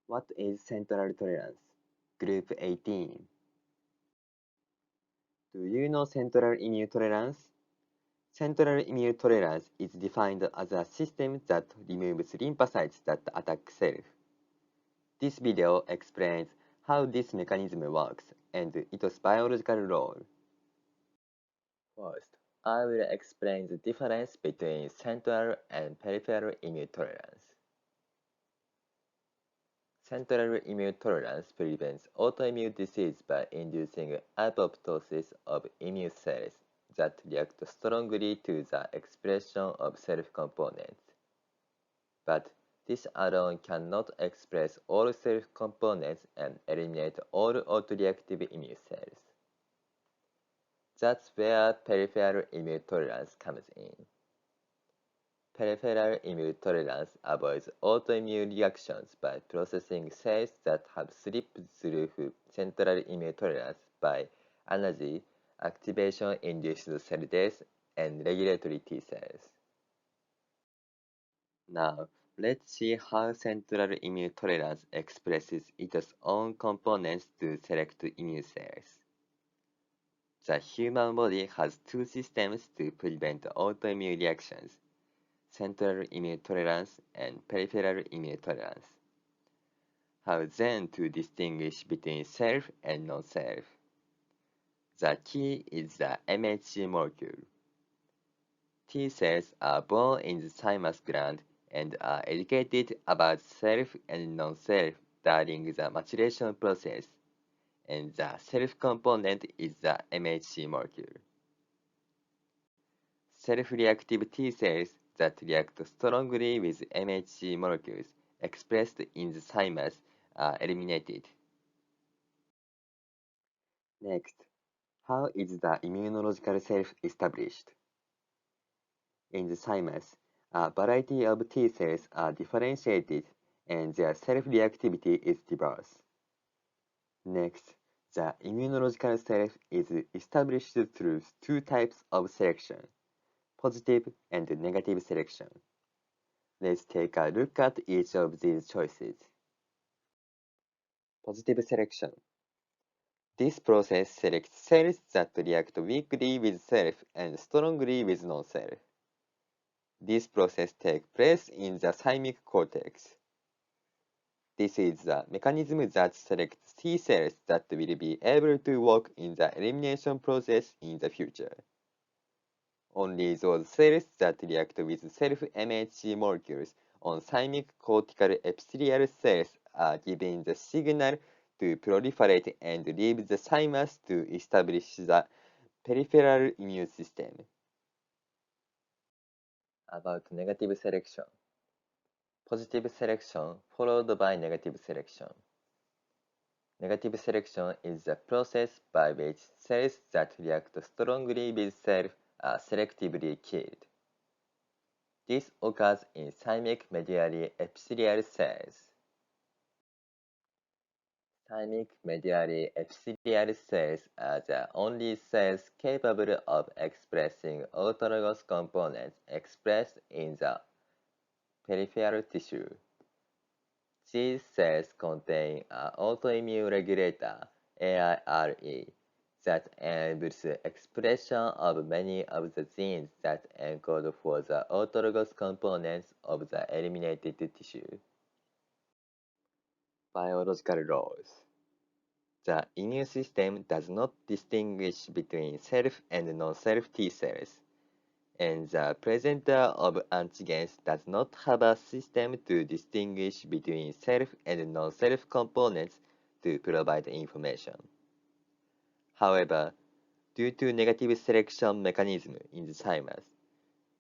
What is central tolerance? Group 18. Do you know central immune tolerance? Central immune tolerance is defined as a system that removes lymphocytes that attack cells. This video explains how this mechanism works and its biological role. First, I will explain the difference between central and peripheral immune tolerance. Central immune tolerance prevents autoimmune disease by inducing apoptosis of immune cells that react strongly to the expression of self-components. But this alone cannot express all self-components and eliminate all autoreactive immune cells. That's where peripheral immune tolerance comes in. Peripheral immune tolerance avoids autoimmune reactions by processing cells that have slipped through central immune tolerance by analogy, activation-induced cell death, and regulatory T cells. Now, let's see how central immune tolerance expresses its own components to select immune cells. The human body has two systems to prevent autoimmune reactions: central immune tolerance and peripheral immune tolerance. How then to distinguish between self and non-self? The key is the MHC molecule. T cells are born in the thymus gland and are educated about self and non-self during the maturation process, and the self component is the MHC molecule. Self-reactive T cells that react strongly with MHC molecules expressed in the thymus are eliminated. Next, how is the immunological self established? In the thymus, a variety of T cells are differentiated and their self-reactivity is diverse. Next, the immunological self is established through two types of selection: positive and negative selection. Let's take a look at each of these choices. Positive selection. This process selects cells that react weakly with self and strongly with non-self. This process takes place in the thymic cortex. This is the mechanism that selects T cells that will be able to work in the elimination process in the future. Only those cells that react with self-MHC molecules on thymic cortical epithelial cells are given the signal to proliferate and leave the thymus to establish the peripheral immune system. About negative selection. Positive selection followed by negative selection. Negative selection is the process by which cells that react strongly with self are selectively killed. This occurs in thymic medullary epithelial cells. Thymic medullary epithelial cells are the only cells capable of expressing autologous components expressed in the peripheral tissue. These cells contain an autoimmune regulator, AIRE, that enables expression of many of the genes that encode for the autologous components of the eliminated tissue. Biological roles. The immune system does not distinguish between self and non-self T cells, and the presenter of antigens does not have a system to distinguish between self and non-self components to provide information. However, due to negative selection mechanism in the thymus,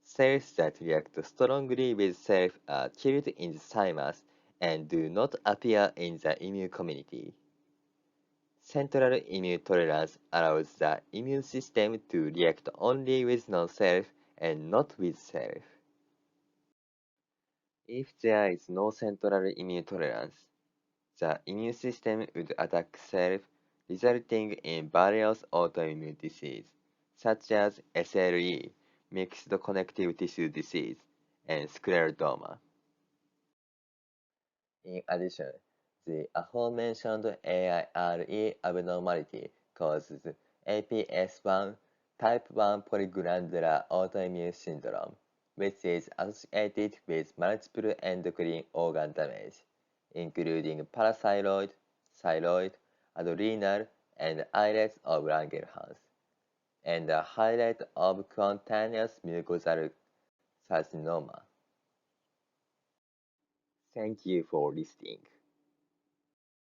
cells that react strongly with self are killed in the thymus and do not appear in the immune community. Central immune tolerance allows the immune system to react only with non-self and not with self. If there is no central immune tolerance, the immune system would attack self, resulting in various autoimmune disease, such as SLE, mixed connective tissue disease, and scleroderma. In addition, The aforementioned AIRE abnormality causes APS1 type 1 polyglandular autoimmune syndrome, which is associated with multiple endocrine organ damage, including parathyroid, thyroid, adrenal, and islets of Langerhans, and a high rate of cutaneous mucosal carcinoma. Thank you for listening.